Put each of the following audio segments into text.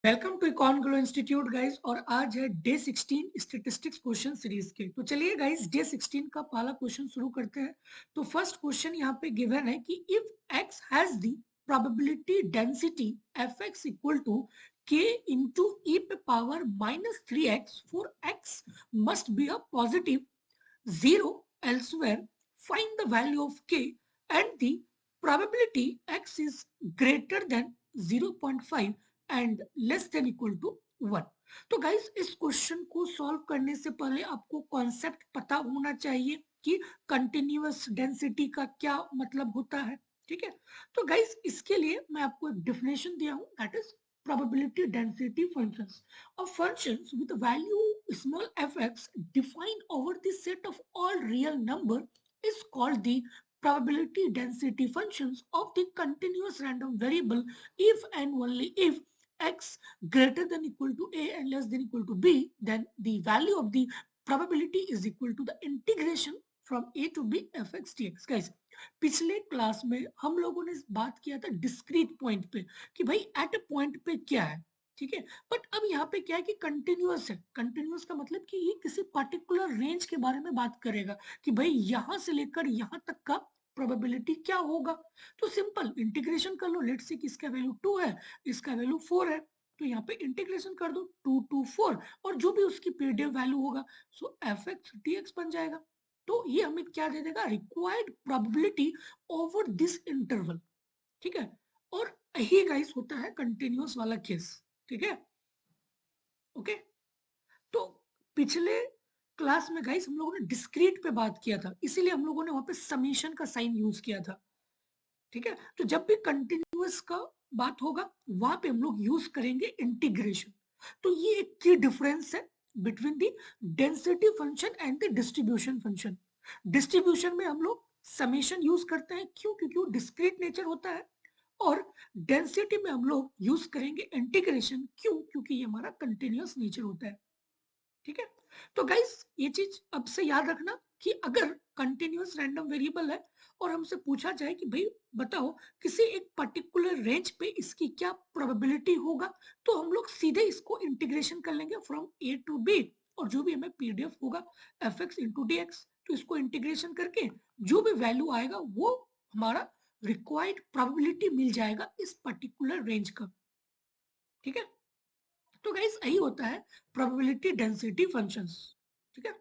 Welcome to Econ Glow Institute guys. और आज है डे 16 स्टैटिस्टिक्स क्वेश्चन सीरीज के। तो चलिए गाइस डे 16 का पहला क्वेश्चन शुरू करते हैं। तो फर्स्ट क्वेश्चन यहाँ पे गिवन है कि if x has the probability density fx equal to k into e पे power -3x for x must be a positive 0 elsewhere, find the value of k and the probability x is greater than 0.5 and less than equal to 1। तो guys इस question को solve करने से पहले आपको concept पता होना चाहिए कि कंटिन्यूअस डेंसिटी का क्या मतलब होता है। ठीक है, तो गाइस इसके लिए मैं आपको एक डेफिनेशन दिया हूं, that is probability density functions of functions with value small fx defined over the set of all real number is called the probability density functions of the continuous random variable if and only if x greater than equal to a and less than equal to b, then the value of the probability is equal to the integration from a to b fx dx। guys पिछले class में हम लोगों ने बात किया था discrete point पे कि भाई एट ए पॉइंट पे क्या है। ठीक है, बट अब यहाँ पे क्या है कि कंटिन्यूअस है। कंटिन्यूअस का मतलब कि ये किसी पर्टिकुलर रेंज के बारे में बात करेगा कि भाई यहाँ से लेकर यहाँ तक का प्रोबेबिलिटी क्या होगा। तो सिंपल इंटीग्रेशन कर लो। लेट्स से कि इसका वैल्यू 2 है, इसका वैल्यू 4 है, तो यहाँ पे इंटीग्रेशन कर दो 2 to 4 और जो भी उसकी पीडीएफ वैल्यू होगा सो fx dx बन जाएगा। तो ये हमें क्या दे देगा, required probability over this interval. ठीक है, और यही गाइस होता है कंटिन्यूअस वाला केस। ठीक है, ओके। तो पिछले क्लास में गाइस हम लोगों ने डिस्क्रीट पे बात किया था, इसीलिए हम लोगों ने वहां पे समीशन का साइन यूज किया था। ठीक है, तो जब भी कंटिन्यूअस का बात होगा वहां पे हम लोग यूज करेंगे इंटीग्रेशन। तो ये एक की डिफरेंस है between the density function and the distribution function. Distribution में हम लोग समेशन यूज करते हैं, क्यों? क्योंकि वो डिस्क्रीट नेचर होता है। और डेंसिटी में हम लोग यूज करेंगे इंटीग्रेशन, क्यों? क्योंकि ये हमारा कंटिन्यूअस नेचर होता है। ठीक है, तो गाइस ये चीज अब से याद रखना कि अगर कंटिन्यूअस रैंडम वेरिएबल है और हमसे पूछा जाए कि भाई बताओ किसी एक पर्टिकुलर रेंज पे इसकी क्या प्रोबेबिलिटी होगा, तो हम लोग सीधे इसको इंटीग्रेशन कर लेंगे फ्रॉम ए टू बी, और जो भी हमें पीडीएफ होगा fx into dx, तो इसको इंटीग्रेशन करके जो भी वैल्यू आएगा वो हमारा रिक्वायर्ड प्रोबेबिलिटी मिल जाएगा इस पर्टिकुलर रेंज का। ठीक है, तो गाइस यही होता है प्रोबेबिलिटी डेंसिटी फंक्शंस। ठीक है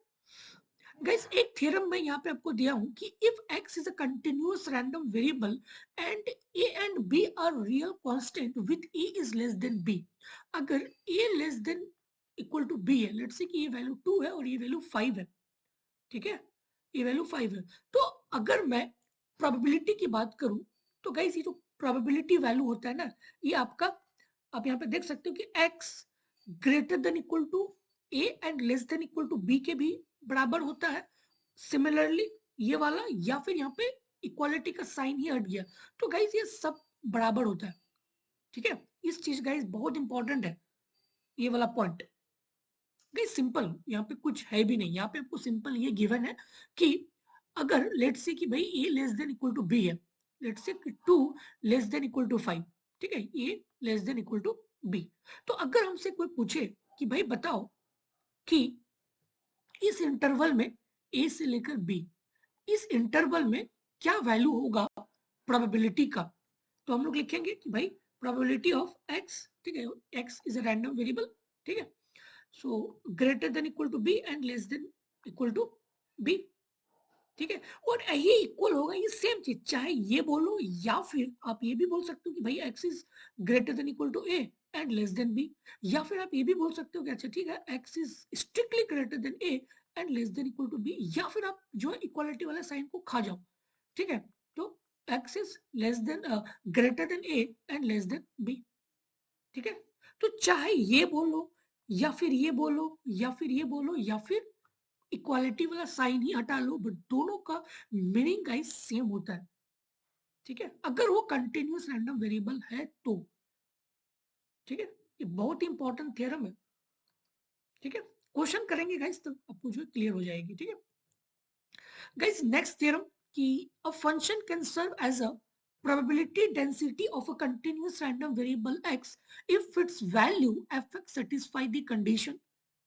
गाइस, एक थ्योरम में यहाँ पे आपको दिया हूं कि if x is a continuous random variable and a and b are real constant with a is less than b, अगर a less than equal to b है, लेट्स से कि ये वैल्यू 2 है और ये वैल्यू 5 है। ठीक है, ये वैल्यू 5 है, तो अगर मैं प्रोबेबिलिटी की बात करूं तो गाइस ये जो प्रोबेबिलिटी वैल्यू होता है ना, ये आपका आप यहाँ पे देख सकते हो कि x greater than equal to a and less than equal to b के भी बराबर होता है। सिमिलरली ये वाला, या फिर यहाँ पे इक्वालिटी का साइन ही हट गया, तो गाइस ये सब बराबर होता है। ठीक है, इस चीज गाइस बहुत इंपॉर्टेंट है ये वाला पॉइंट। गाइस सिंपल यहाँ पे कुछ है भी नहीं, यहाँ पे आपको सिंपल ये गिवन है कि अगर लेट्स से कि भाई a less than equal to b है, let's say 2 less than equal to 5। ठीक है, a less than equal to b, तो अगर हमसे कोई पूछे कि भाई बताओ कि इस इंटरवल में a से लेकर b, इस इंटरवल में क्या वैल्यू होगा प्रोबेबिलिटी का, तो हम लोग लिखेंगे कि भाई प्रोबेबिलिटी ऑफ x। ठीक है, x is a random variable. ठीक है, so greater than equal to b and less than equal to b। ठीक है, और ये इक्वल होगा, ये सेम चीज, चाहे ये बोलो या फिर आप ये भी बोल सकते हो कि भाई x is greater than equal to a and less than b, या फिर आप ये भी बोल सकते हो कि अच्छा ठीक है x is strictly greater than a and less than equal to b, या फिर आप जो है इक्वालिटी वाला साइन को खा जाओ। ठीक है, तो x is less then greater than a and less than b। ठीक है, तो चाहे ये बोलो या फिर ये बोलो या फिर ये बोलो या फिर इक्वालिटी वाला साइन ही हटा लो, बट दोनों का मीनिंग गाइस सेम होता है। ठीक है, अगर वो कंटिन्यूअस रैंडम वेरिएबल है तो। ठीक है, ये बहुत ही इंपॉर्टेंट थ्योरम है। ठीक है, क्वेश्चन करेंगे गाइस तो आपको जो क्लियर हो जाएगी। ठीक है गाइस, नेक्स्ट थ्योरम कि a function can serve as a probability density of a continuous random variable x if its value fx satisfy the condition.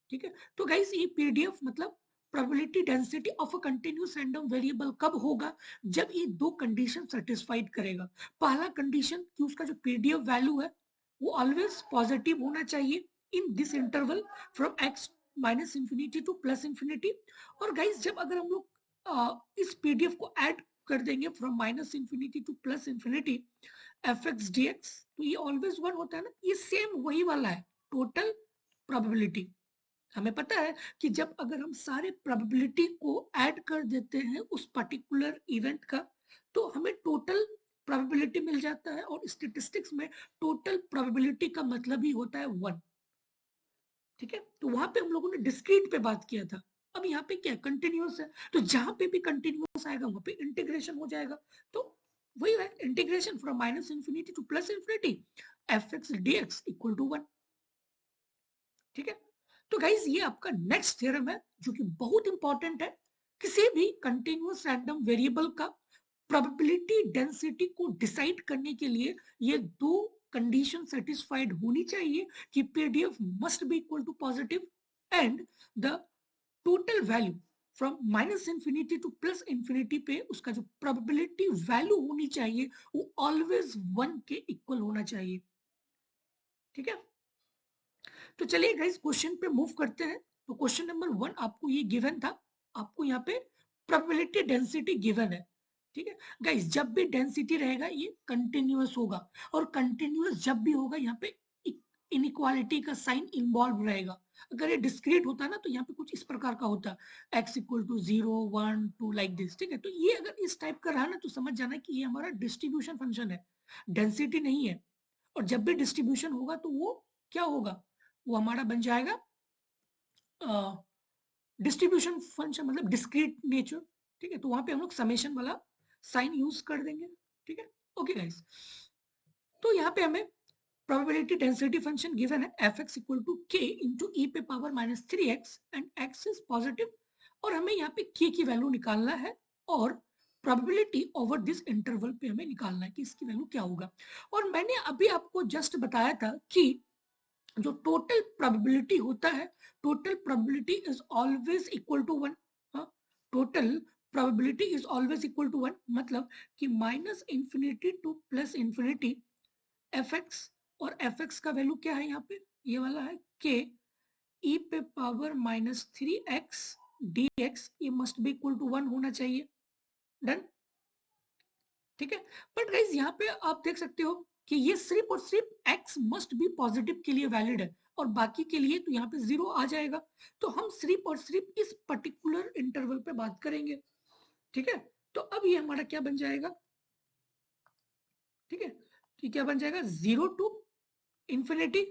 ठीक है, तो गाइस ये पीडीएफ मतलब probability density of a continuous random variable कब होगा, जब ये दो कंडीशन सेटिस्फाइड करेगा। पहला कंडीशन कि उसका जो पीडीएफ वैल्यू है वो ऑलवेज पॉजिटिव होना चाहिए in this interval from x minus infinity to plus infinity. और गाइस जब अगर हम लोग इस पीडीएफ को ऐड कर देंगे from minus infinity to plus infinity f x d x, तो ये ऑलवेज वन होता है ना, ये सेम वही वाला है टोटल प्रोबेबिलिटी। हमें पता है कि जब अगर हम सारे प्रोबेबिलिटी को ऐड कर देते हैं उस पर्टिकुलर इवेंट का, तो हमें टोटल प्रोबेबिलिटी मिल जाता है। और स्टैटिस्टिक्स में टोटल प्रोबेबिलिटी का मतलब ही होता है वन। ठीक है, तो वहां पे हम लोगों ने डिस्क्रीट पे बात किया था, अब यहाँ पे क्या कंटिन्यूअस है, तो जहां पे भी कंटिन्यूअस आएगा वहां पे इंटीग्रेशन हो जाएगा। तो वही है integration from minus infinity to plus infinity f x d x equal to one. ठीक है, तो गाइज ये आपका नेक्स्ट थ्योरम है जो कि बहुत इंपॉर्टेंट है। किसी भी कंटिन्यूअस रैंडम वेरिएबल का प्रोबेबिलिटी डेंसिटी को डिसाइड करने के लिए ये दो कंडीशन सेटिस्फाइड होनी चाहिए कि PDF must be equal to positive and the total value from minus infinity to plus infinity पे उसका जो प्रोबेबिलिटी वैल्यू होनी चाहिए वो ऑलवेज वन के इक्वल होना चाहिए। ठीक है, तो चलिए गाइस क्वेश्चन पे मूव करते हैं। तो क्वेश्चन नंबर 1 आपको ये गिवन था, आपको यहाँ पे प्रोबेबिलिटी डेंसिटी गिवन है। ठीक है गाइस, जब भी डेंसिटी रहेगा ये कंटिन्यूअस होगा, और कंटिन्यूअस जब भी होगा यहाँ पे इनइक्वालिटी का साइन इन्वॉल्व रहेगा। अगर ये डिस्क्रीट होता ना तो यहाँ पे कुछ इस प्रकार का होता, x equal to 0 1 2 like this. ठीक है, तो ये अगर इस टाइप का रहा ना तो समझ जाना कि ये हमारा डिस्ट्रीब्यूशन फंक्शन है, डेंसिटी नहीं है। और जब भी डिस्ट्रीब्यूशन होगा तो वो क्या होगा, वो हमारा बन जाएगा डिस्ट्रीब्यूशन फंक्शन, मतलब डिस्क्रीट नेचर। ठीक है, तो वहां पे हम लोग समेशन वाला साइन यूज कर देंगे। ठीक है, ओके गाइस, तो यहाँ पे हमें प्रोबेबिलिटी डेंसिटी फंक्शन गिवन है एफ एक्स इक्वल टू के इंटू ई पे power minus 3x and x is positive, और हमें यहाँ पे k की वैल्यू निकालना है और प्रोबेबिलिटी ओवर दिस इंटरवल पे हमें निकालना है कि इसकी वैल्यू क्या होगा। और मैंने अभी आपको जस्ट बताया था कि जो टोटल प्रोबेबिलिटी होता है, total probability is always equal to one. Total probability is always equal to one, मतलब कि minus infinity to plus infinity f x, और एफ एक्स का वैल्यू क्या है यहाँ पे, ये वाला है के ई पे पावर माइनस 3x dx, ये must be equal to one होना चाहिए। डन। ठीक है, बट गाइज यहाँ पे आप देख सकते हो कि ये सिर्फ और सिर्फ x मस्ट बी पॉजिटिव के लिए वैलिड है, और बाकी के लिए तो यहाँ पे 0 आ जाएगा। तो हम सिर्फ और सिर्फ इस पर्टिकुलर इंटरवल पे बात करेंगे। ठीक है, तो अब ये हमारा क्या बन जाएगा, ठीक है, तो क्या बन जाएगा 0 टू इंफिनिटी।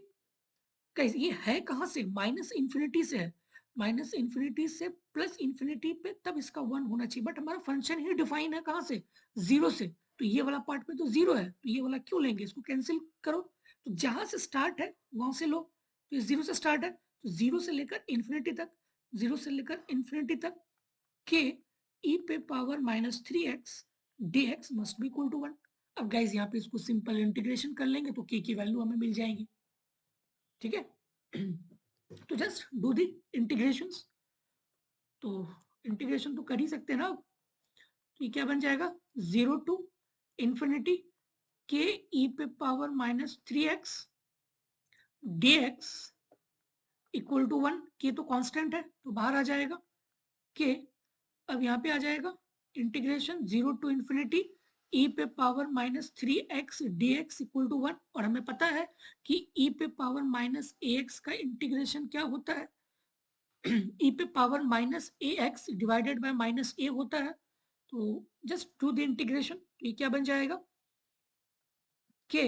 गाइस ये है कहां से, माइनस इंफिनिटी से है, माइनस इंफिनिटी से प्लस इंफिनिटी पे तब इसका वन होना चाहिए, बट हमारा फंक्शन ही डिफाइन है कहां से, 0 से। तो ये वाला पार्ट में तो 0 है, तो ये वाला क्यों लेंगे, इसको कैंसिल करो। तो जहां से स्टार्ट है वहां से लो, तो 0 से स्टार्ट है, तो 0 से लेकर इंफिनिटी तक, 0 से लेकर इंफिनिटी तक के ई पे power minus 3x dx must be equal to 1। अब गाइज यहाँ पे इसको सिंपल इंटीग्रेशन कर लेंगे तो के की वैल्यू हमें मिल जाएगी। ठीक है, तो जस्ट डू दी इंटीग्रेशंस। तो इंटीग्रेशन तो कर ही सकते हैं ना। तो ये क्या बन जाएगा 0 टू इंफिनिटी के ई पे power minus 3x dx equal to 1। के तो कांस्टेंट है तो बाहर आ जाएगा के, अब यहाँ पे आ जाएगा इंटीग्रेशन 0 टू इंफिनिटी ई पे power minus 3x dx equal to 1। और हमें पता है कि ई पे पावर माइनस ax का इंटीग्रेशन क्या होता है, ई पे power minus ax divided by minus a होता है। तो जस्ट डू द इंटीग्रेशन, ये क्या बन जाएगा के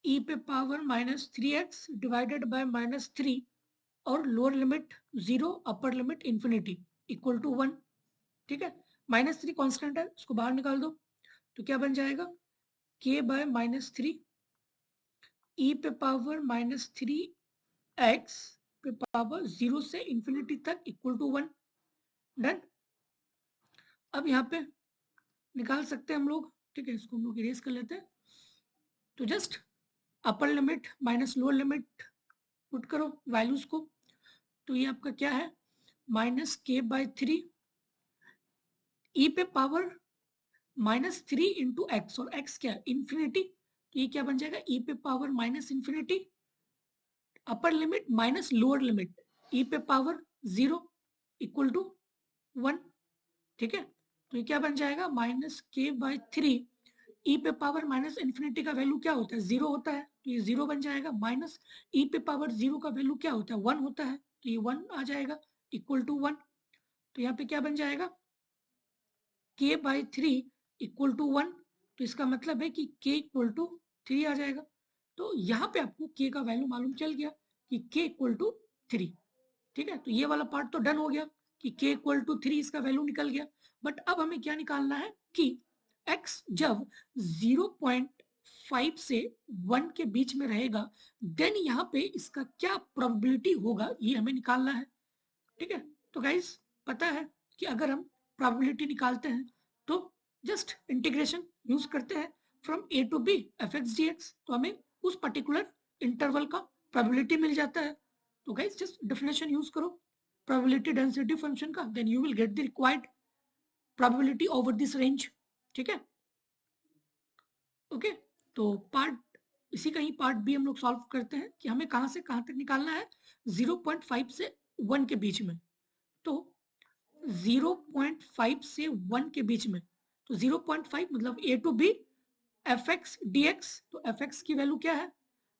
ई पे power minus 3x divided by minus 3 और lower limit 0 upper limit infinity equal to 1। ठीक है, माइनस 3 कॉन्स्टेंट है, इसको बाहर निकाल दो, तो क्या बन जाएगा के बाय माइनस 3 ई पे पावर माइनस 3x पे पावर 0 से इंफिनिटी तक इक्वल टू 1। डन। अब यहाँ पे निकाल सकते हैं हम लोग ठीक है, इसको हम लोग इरेज कर लेते हैं। तो जस्ट अपर limit minus lower limit put करो वैल्यूज को, तो ये आपका क्या है माइनस के बाय 3 ई पे पावर माइनस 3 इंटू एक्स, और एक्स क्या है इन्फिनिटी, तो ये क्या बन जाएगा ई पे power minus infinity upper limit minus lower limit e पे पावर 0 इक्वल टू 1। ठीक है, तो ये क्या बन जाएगा माइनस के बाय 3 ई पे पावर माइनस इन्फिनिटी का वैल्यू क्या होता है 0 होता है, तो ये 0 बन जाएगा, माइनस ई पे पावर 0 का वैल्यू क्या होता है 1 होता है, तो ये 1 आ जाएगा इक्वल टू 1। तो यहाँ पे क्या बन जाएगा k बाय 3 इक्वल टू 1, तो इसका मतलब है कि k इक्वल टू 3 आ जाएगा। तो यहाँ पे आपको k का वैल्यू मालूम चल गया कि k इक्वल टू 3। ठीक है, तो ये वाला पार्ट तो डन हो गया कि k इक्वल टू 3 इसका वैल्यू निकल गया। बट अब हमें क्या निकालना है कि x जब 0.5 से 1 के बीच में रहेगा देन यहाँ पे इसका क्या प्रोबेबिलिटी होगा ये हमें निकालना है। ठीक है, तो गाइस पता है कि अगर हम प्रोबेबिलिटी निकालते हैं तो जस्ट इंटीग्रेशन यूज करते हैं from a to b fx dx, तो हमें उस पर्टिकुलर इंटरवल का प्रोबेबिलिटी मिल जाता है। तो गाइस जस्ट डेफिनेशन यूज करो प्रोबेबिलिटी डेंसिटी फंक्शन का, then you will get the required probability over this range. ठीक है, ओके, तो पार्ट इसी का ही पार्ट भी हम लोग सॉल्व करते हैं कि हमें कहां से कहां तक निकालना है 0.5 से 1 के बीच में। तो 0.5 से 1 के बीच में, तो 0.5 मतलब a to b fx dx, तो fx की वैल्यू क्या है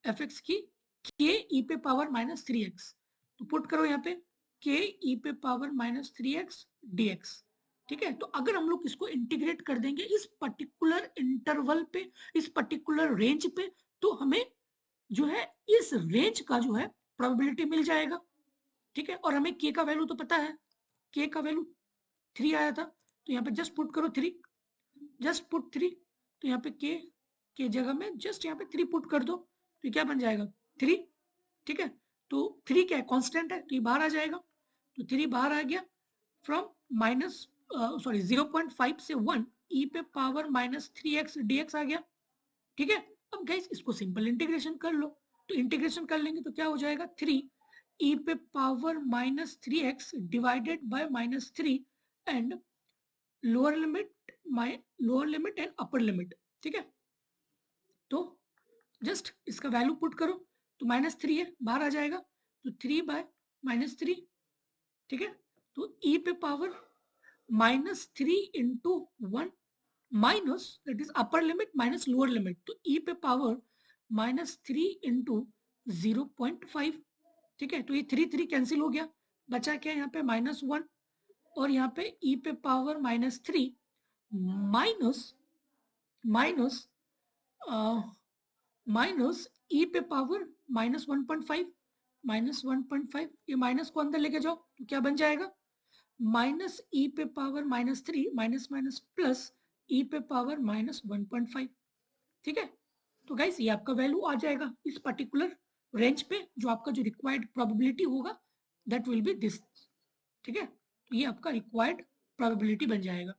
fx की k e पे पावर माइनस 3x, तो पुट करो यहाँ पे k e पे पावर माइनस 3x dx। ठीक है, तो अगर हम लोग इसको इंटीग्रेट कर देंगे इस पर्टिकुलर इंटरवल पे, इस पर्टिकुलर रेंज पे, तो हमें जो है इस रेंज का जो है प्रोबेबिलिटी मिल जाएगा। ठीक है, और हमें k का वैल्यू तो पता है, k का वैल्यू 3 आया था, तो यहाँ पे जस्ट पुट करो 3, जस्ट पुट 3, तो यहाँ पे k के जगह में जस्ट यहाँ पे 3 पुट कर दो, तो क्या बन जाएगा 3। ठीक है, तो 3 क्या है कांस्टेंट है, तो ये बाहर आ जाएगा, तो 3 बाहर आ गया फ्रॉम माइनस सॉरी 0.5 से 1 e पे पावर माइनस 3x dx आ गया। ठीक है, अब गाइस इसको सिंपल इंटीग्रेशन कर लो, तो इंटीग्रेशन कर लेंगे तो क्या हो जाएगा 3 e पे power minus 3x divided by minus 3 and lower limit and upper limit. ठीक है, तो जस्ट इसका वैल्यू पुट करो, तो माइनस 3 है बाहर आ जाएगा, तो 3 बाय माइनस 3। ठीक है, तो e पे power minus 3 into 1 minus that is upper limit minus lower limit, तो e पे पावर माइनस 3 इंटू 0.5। ठीक है, तो ये 3 कैंसिल हो गया, बचा क्या यहाँ पे माइनस 1, और यहाँ पे e पे power minus 3 minus minus minus e पे पावर माइनस 1.5, माइनस 1.5, ये माइनस को अंदर लेके जाओ तो क्या बन जाएगा माइनस ई पे power minus 3 minus minus plus e पे पावर माइनस 1.5। ठीक है, तो गाइस ये आपका वैल्यू आ जाएगा इस पर्टिकुलर रेंज पे, जो आपका जो रिक्वायर्ड प्रोबेबिलिटी होगा दैट विल बी दिस। ठीक है, तो ये आपका रिक्वायर्ड प्रोबेबिलिटी बन जाएगा।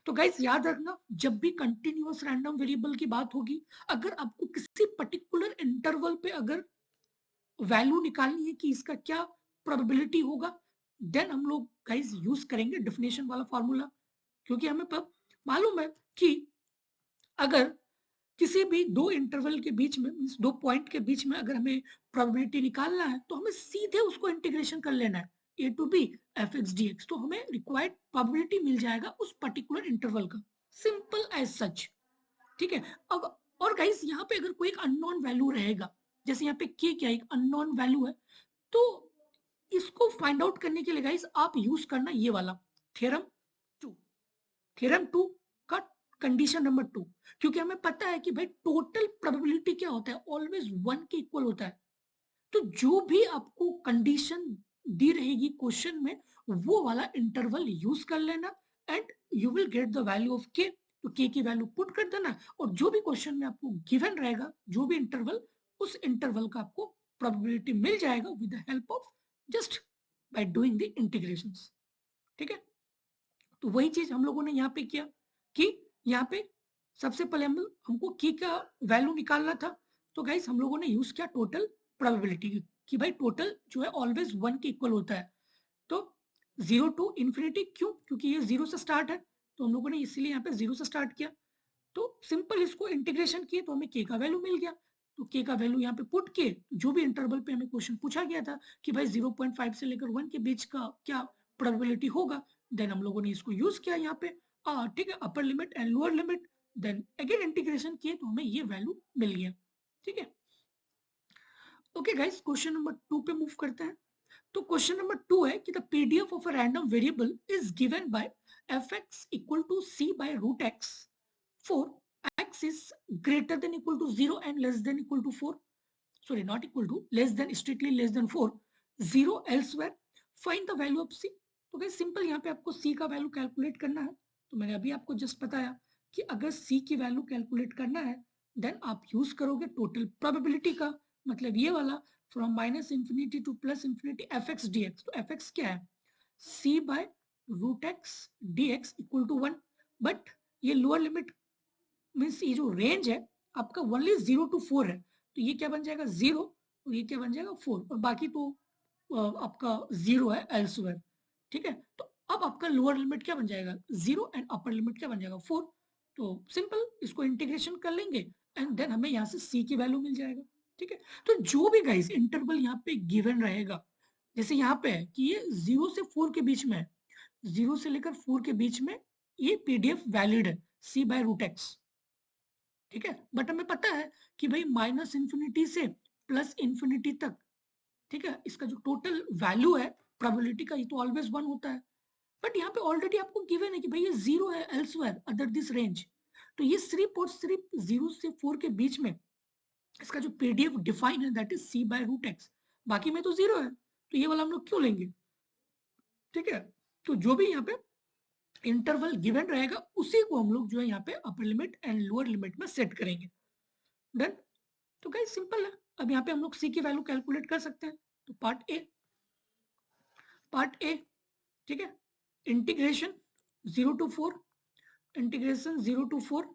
तो गाइस याद रखना जब भी कंटिन्यूअस रैंडम वेरिएबल की बात होगी, अगर आपको किसी पर्टिकुलर इंटरवल पे अगर वैल्यू निकालनी है कि इसका क्या प्रोबेबिलिटी होगा, देन हम लोग गाइस यूज करेंगे डेफिनेशन वाला फॉर्मूला, क्योंकि हमें मालूम है कि अगर किसी भी दो इंटरवल के बीच में मींस दो पॉइंट के बीच में अगर हमें प्रोबेबिलिटी निकालना है तो हमें सीधे उसको इंटीग्रेशन कर लेना है a to b fx dx, तो हमें रिक्वायर्ड प्रोबेबिलिटी मिल जाएगा उस पर्टिकुलर इंटरवल का, सिंपल एज सच। ठीक है, अब और गाइस यहाँ पे अगर कोई एक अननोन वैल्यू रहेगा, जैसे यहाँ पे k क्या एक अननोन वैल्यू है, तो इसको फाइंड आउट करने के लिए गाइस आप यूज करना ये वाला थ्योरम 2, थ्योरम 2 का कंडीशन नंबर 2, क्योंकि हमें पता है कि भाई टोटल प्रोबेबिलिटी क्या होता है ऑलवेज 1 के इक्वल होता है, तो जो भी आपको कंडीशन दी रहेगी क्वेश्चन में वो वाला इंटरवल यूज कर लेना and you will get the value of के, तो के की वैल्यू पुट कर देना, और जो भी क्वेश्चन में आपको गिवन रहेगा जो भी इंटरवल, उस इंटरवल का आपको प्रोबेबिलिटी मिल जाएगा with the help of just by doing the integrations. ठीक है, तो वही चीज हम लोगों ने यहाँ पे किया कि यहाँ पे सबसे पहले हमको की का वैल्यू निकालना था, तो गाइस हम लोगों ने यूज किया टोटल प्रोबेबिलिटी कि भाई टोटल जो है ऑलवेज 1 के इक्वल होता है। तो 0 टू इन्फिनिटी, क्यों? क्योंकि ये 0 से स्टार्ट है, तो हम लोगों ने इसीलिए यहाँ पे 0 से स्टार्ट किया। तो सिंपल इसको इंटीग्रेशन किए तो हमें के का वैल्यू मिल गया। तो के का वैल्यू यहाँ पे पुट किए, जो भी इंटरवल पे हमें क्वेश्चन पूछा गया था कि भाई 0.5 से लेकर 1 के बीच का क्या प्रोबेबिलिटी होगा, देन हम लोगों ने इसको यूज किया यहाँ पे, ठीक है, upper limit and lower limit, then again integration किए तो हमें ये वैल्यू मिल गया। ठीक है, ओके गाइस, क्वेश्चन नंबर 2 पे मूव करते हैं। तो क्वेश्चन नंबर 2 है कि the PDF of a random variable is given by fx equal to c by root x for x is greater than equal to 0 and less than equal to 4, sorry not equal to, less than, strictly less than 4, 0 elsewhere, find the value of c। तो guys simple यहाँ पे आपको c का value calculate करना है। तो मैंने अभी आपको जस्ट बताया कि अगर c की वैल्यू कैलकुलेट करना है देन आप यूज करोगे टोटल प्रोबेबिलिटी का, मतलब ये वाला from minus infinity to plus infinity fx dx। तो fx क्या है? c by root x dx equal to 1, but ये लोअर लिमिट मीन्स ये जो रेंज है आपका ओनली 0 to 4 है, तो ये क्या बन जाएगा 0 और ये क्या बन जाएगा 4, और बाकी तो आपका 0 है एल्सवेयर। ठीक है, तो अब आपका लोअर लिमिट क्या बन जाएगा 0 एंड अपर लिमिट क्या बन जाएगा 4। तो सिंपल इसको इंटीग्रेशन कर लेंगे एंड देन हमें यहाँ से c की वैल्यू मिल जाएगा। ठीक है, तो जो भी गाइस इंटरवल यहाँ पे गिवन रहेगा, जैसे यहाँ पे है कि ये 0 से 4 के बीच में है, 0 से लेकर 4 के बीच में ये पीडीएफ वैलिड है c बाय रूट एक्स। ठीक है, बट हमें पता है कि भाई माइनस इंफिनिटी से प्लस इंफिनिटी तक, ठीक है, इसका जो टोटल वैल्यू है प्रोबेबिलिटी का, ये तो ऑलवेज 1 होता है, बट यहाँ पे ऑलरेडी आपको गिवन है कि भाई ये 0 है एल्सवेयर अदर दिस रेंज। तो ये सिर्फ और सिर्फ 0 से 4 के बीच में इसका जो पीडीएफ डिफाइन है that is c by root x, बाकी में तो 0 है, तो ये वाला हम लोग क्यों लेंगे? ठीक है, तो जो भी यहाँ पे इंटरवल गिवन रहेगा उसी को हम लोग जो है यहाँ पे अपर लिमिट एंड लोअर लिमिट में सेट करेंगे। डन। तो गाइस सिंपल है, अब यहाँ पे हम लोग c की वैल्यू कैलकुलेट कर सकते हैं। तो पार्ट ए, ठीक है, integration 0 to 4, integration 0 to 4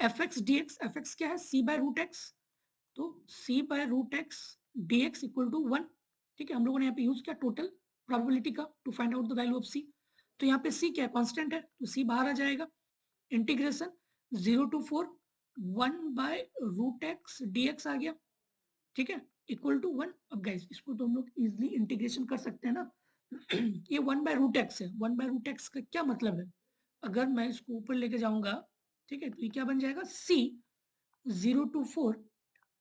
fx dx, fx क्या है c बाय रूट एक्स, तो c by root x dx equal to 1। ठीक है, हम लोगों ने यहाँ पे यूज किया टोटल प्रोबेबिलिटी का to find out the value of c। तो यहाँ पे c क्या है? कांस्टेंट है, तो c बाहर आ जाएगा। Integration 0 to 4 1 by root x dx आ गया। ठीक है, इक्वल टू 1। अब गाइस इसको तो हम लोग इजिली इंटीग्रेशन कर सकते हैं ना। ये 1 बाय रूट एक्स है, 1 बाय रूट एक्स का क्या मतलब है? अगर मैं इसको ऊपर लेके जाऊंगा, ठीक है, तो ये क्या बन जाएगा c 0 to 4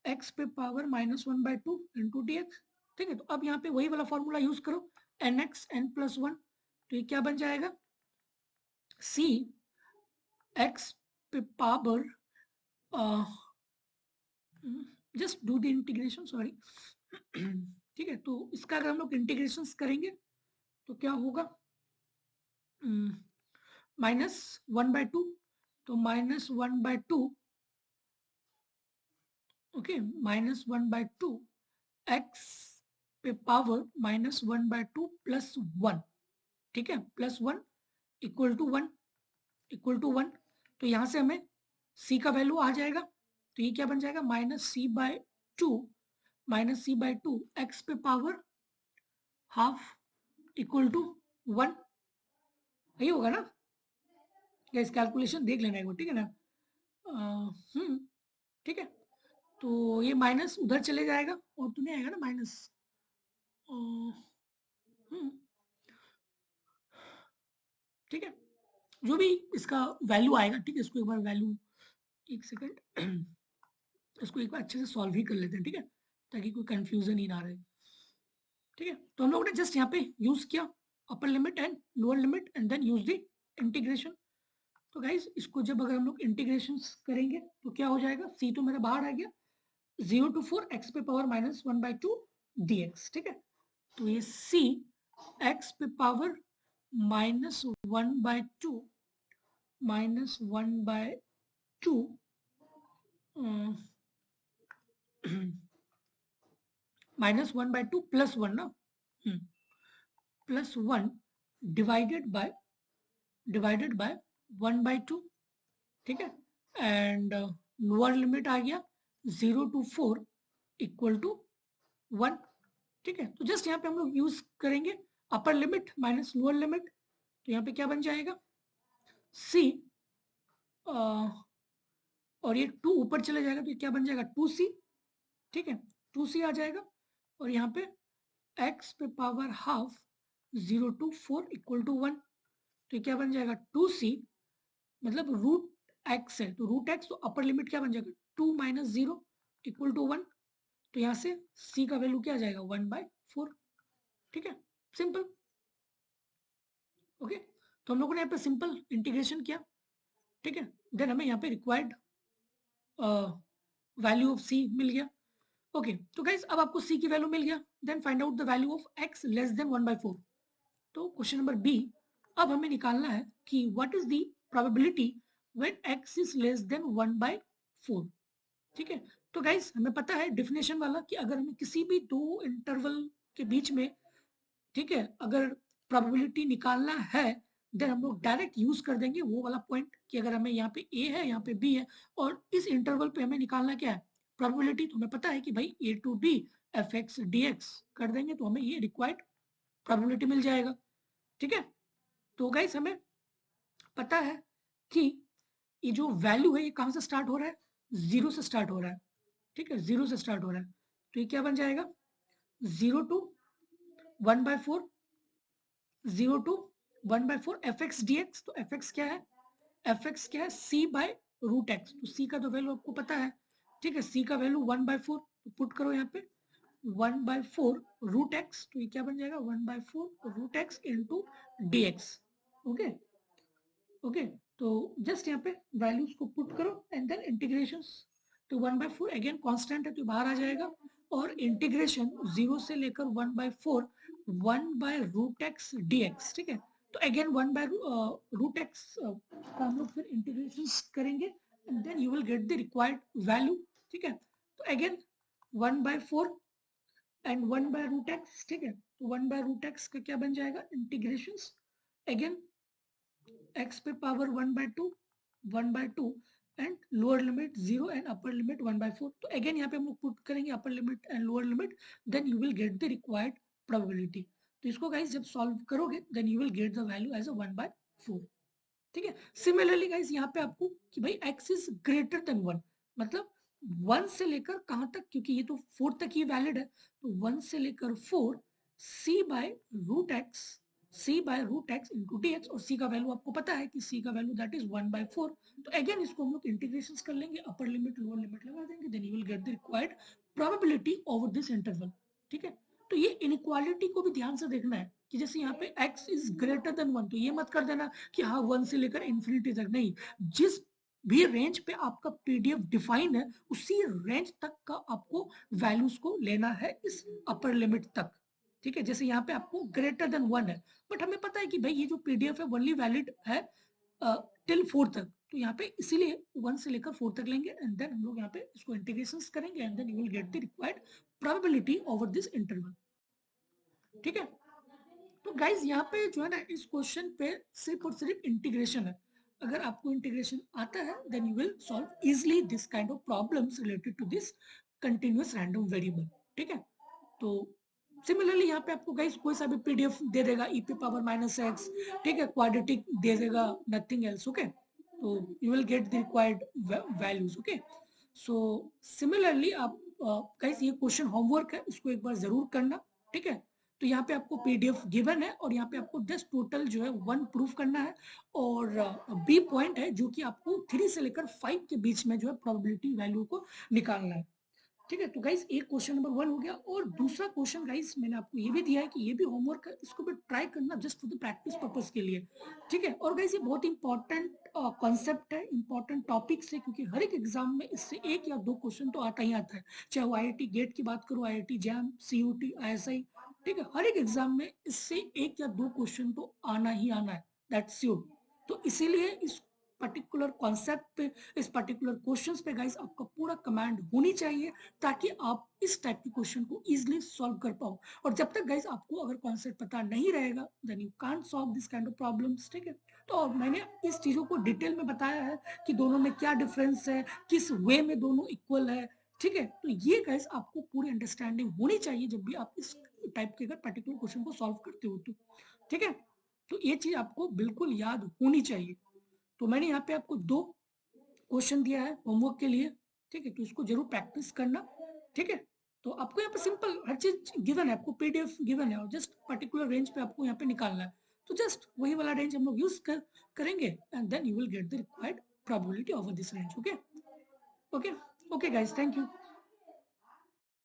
x पे power -1 by 2 into D x. ठीक है, तो अब यहाँ पे वही वाला फॉर्मूला यूज करो nx n plus 1, तो ये क्या बन जाएगा c x पे power, just do the integration, sorry. ठीक है, तो इसका अगर हम लोग इंटीग्रेशन करेंगे तो क्या होगा, -1/2, तो -1/2, ओके, -1/2 x पे पावर -1/2 प्लस 1। ठीक है, plus 1 equal to 1, equal to 1। तो यहां से हमें c का वैल्यू आ जाएगा, तो ये क्या बन जाएगा -c/2 -c/2 x पे पावर हाफ इक्वल टू 1। यही होगा ना? इस कैलकुलेशन देख लेना एक बार, ठीक है ना? ठीक है, तो ये माइनस उधर चले जाएगा और तो नहीं आएगा ना माइनस। ठीक है, जो भी इसका वैल्यू आएगा, ठीक है, इसको एक बार वैल्यू, एक सेकंड, इसको एक बार अच्छे से सॉल्व ही कर लेते हैं, ठीक है, ताकि कोई कंफ्यूजन ही ना रहे। ठीक है, तो हम लोगों ने जस्ट यहाँ पे यूज किया upper limit and lower limit and then use the integration. तो गाइस इसको जब अगर हम लोग इंटीग्रेशन करेंगे तो क्या हो जाएगा, c तो मेरा बाहर आ गया, 0 to 4 x पे पावर -1/2 dx। ठीक है, तो ये c x पे पावर -1/2 -1/2 प्लस 1 ना, प्लस 1 डिवाइडेड बाय 1/2। ठीक है, एंड लोअर लिमिट आ गया 0 to 4 इक्वल टू 1। ठीक है, तो जस्ट यहाँ पे हम लोग यूज करेंगे upper limit minus lower limit, तो यहाँ पे क्या बन जाएगा c, और ये 2 ऊपर चले जाएगा तो क्या बन जाएगा 2c। ठीक है, 2c आ जाएगा, और यहाँ पे x पे power half 0 to 4 equal to 1, तो क्या बन जाएगा 2c, मतलब रूट x है तो रूट x, तो अपर लिमिट क्या बन जाएगा 2 माइनस 0 इक्वल टू 1, तो यहाँ से c का वैल्यू क्या आ जाएगा 1/4। ठीक है, सिंपल। ओके, तो हम लोगों ने यहाँ पे सिंपल इंटीग्रेशन किया। ठीक है, देन हमें यहाँ पे रिक्वायर्ड वैल्यू ऑफ c मिल गया। ओके, तो गाइस अब आपको c की वैल्यू मिल गया, then find out the value of x less than 1/4। तो क्वेश्चन नंबर बी, अब हमें निकालना है कि what is the probability when x is less than 1/4। ठीक है, तो गाइस हमें पता है डेफिनेशन वाला कि अगर हमें किसी भी दो इंटरवल के बीच में, ठीक है, अगर प्रोबेबिलिटी निकालना है देन हम लोग डायरेक्ट यूज कर देंगे वो वाला पॉइंट कि अगर हमें यहाँ पे a है यहाँ पे b है और इस इंटरवल पे हमें निकालना क्या है प्रोबेबिलिटी, तो हमें पता है कि भाई a to b fx dx कर देंगे तो हमें ये रिक्वायर्ड प्रोबेबिलिटी मिल जाएगा। ठीक है, तो गाइस हमें पता है कि ये जो वैल्यू है ये कहां से स्टार्ट हो रहा है, 0 से स्टार्ट हो रहा है। ठीक है, 0 से स्टार्ट हो रहा है, तो ये क्या बन जाएगा 0 to 1/4, 0 to 1/4 fx dx। तो fx क्या है, fx क्या है c/√x, तो c का तो वैल्यू आपको पता है। ठीक है, c का वैल्यू 1/4, तो पुट करो यहाँ पे 1/4√x, तो ये क्या बन जाएगा 1/4√x into dx। Okay okay, तो जस्ट यहाँ पे वैल्यूज को पुट करो एंड देन इंटीग्रेशंस, तो 1/4 अगेन कांस्टेंट है तो बाहर आ जाएगा, और इंटीग्रेशन 0 से लेकर 1/4 1/√x dx। ठीक है, तो अगेन 1/√x का हम लोग फिर इंटीग्रेशन करेंगे and then you will get the required value. ठीक है, तो अगेन 1/4 एंड 1/√x। ठीक है, तो 1/√x का क्या बन जाएगा इंटीग्रेशंस, अगेन x पे power 1/2 and lower limit 0 and upper limit 1/4। तो अगेन यहाँ पे हम लोग पुट करेंगे upper limit and lower limit, then you will get the required probability. तो इसको गाइस जब सॉल्व करोगे then you will get the value as a 1/4। ठीक है, सिमिलरली गाइस यहाँ पे आपको कि भाई x इज ग्रेटर देन 1, मतलब 1 से लेकर कहां तक, क्योंकि ये तो 4 तक ही वैलिड है, तो 1 से लेकर 4 c/√x into dx, और c का वैल्यू आपको पता है कि c का वैल्यू दैट इज 1/4। तो अगेन इसको हम लोग इंटीग्रेशंस कर लेंगे, अपर लिमिट लोअर लिमिट लगा देंगे, then you will get the required probability over this interval. ठीक है, तो ये इनइक्वालिटी को भी ध्यान से देखना है कि जैसे यहाँ पे x इज ग्रेटर देन 1, तो ये मत कर देना कि हाँ 1 से लेकर इंफिनिटी तक, नहीं, जिस भी रेंज पे आपका पीडीएफ डिफाइन है उसी रेंज तक का आपको वैल्यूज को लेना है इस अपर लिमिट तक। ठीक है, जैसे यहाँ पे आपको ग्रेटर देन 1 है, बट हमें पता है कि भाई ये जो पीडीएफ है ओनली वैलिड है टिल 4 तक, तो यहाँ पे इसीलिए 1 से लेकर 4 तक लेंगे एंड देन हम लोग यहाँ पे इसको इंटीग्रेशंस करेंगे and then you will get the required probability over this interval. ठीक है, तो गाइज यहाँ पे जो है ना इस क्वेश्चन पे सिर्फ और सिर्फ इंटीग्रेशन है, अगर आपको इंटीग्रेशन आता है then you will solve easily this kind of problems related to this continuous random variable. ठीक है, तो सिमिलरली यहाँ पे आपको गाइस कोई सा भी पीडीएफ दे देगा e पे पावर -x, ठीक है, क्वाड्रेटिक दे देगा, नथिंग एल्स। ओके, तो you will get the required values. Okay, so similarly आप गाइस ये क्वेश्चन होमवर्क है, इसको एक बार जरूर करना। ठीक है, तो यहाँ पे आपको पीडीएफ गिवन है और यहाँ पे आपको जस्ट टोटल जो है 1 प्रूफ करना है, और बी पॉइंट है जो कि आपको 3 से लेकर 5 के बीच में जो है प्रोबेबिलिटी वैल्यू को निकालना है। ठीक है, तो गाइस एक क्वेश्चन नंबर 1 हो गया, और दूसरा क्वेश्चन गाइस मैंने आपको ये भी दिया है कि ये भी होमवर्क है, इसको भी ट्राई करना just for the practice purpose के लिए। ठीक है, और गाइस ये बहुत इंपॉर्टेंट कॉन्सेप्ट है, इंपॉर्टेंट टॉपिक्स है, क्योंकि हर एक एग्जाम में इससे 1 या 2 क्वेश्चन तो आता ही आता है, चाहे वो IIT गेट की बात करो, IIT जैम, CUT, ISI। ठीक है, हर एक एग्जाम में इससे 1 या 2 क्वेश्चन तो आना ही आना है, दैट्स श्योर। तो इसीलिए इस पर्टिकुलर कॉन्सेप्ट पे, इस पर्टिकुलर क्वेश्चंस पे गाइस आपका पूरा कमांड होनी चाहिए, ताकि आप इस टाइप के क्वेश्चन को इजीली सॉल्व कर पाओ। और जब तक गाइस आपको अगर कॉन्सेप्ट पता नहीं रहेगा, then you can't solve this kind of problems, ठीक है। तो मैंने इस चीजों को डिटेल में बताया है कि दोनों में क्या डिफरेंस है, किस वे में दोनों इक्वल है, ठीक है। तो ये गाइस आपको पूरी अंडरस्टैंडिंग होनी चाहिए जब भी आप इस टाइप के अगर पर्टिकुलर क्वेश्चन को सॉल्व करते हो तो, ठीक है। तो ये चीज आपको बिल्कुल याद होनी चाहिए। तो मैंने यहाँ पे आपको 2 क्वेश्चन दिया है होमवर्क के लिए, ठीक है। तो इसको जरूर प्रैक्टिस करना, ठीक है। तो आपको यहाँ पे सिंपल हर चीज गिवन है, आपको पीडीएफ गिवन है, और जस्ट पर्टिकुलर रेंज पे आपको यहाँ पे निकालना है। तो जस्ट वही वाला रेंज हम लोग यूज करेंगे, and then you will get the required probability of this range. Okay okay okay guys, thank you.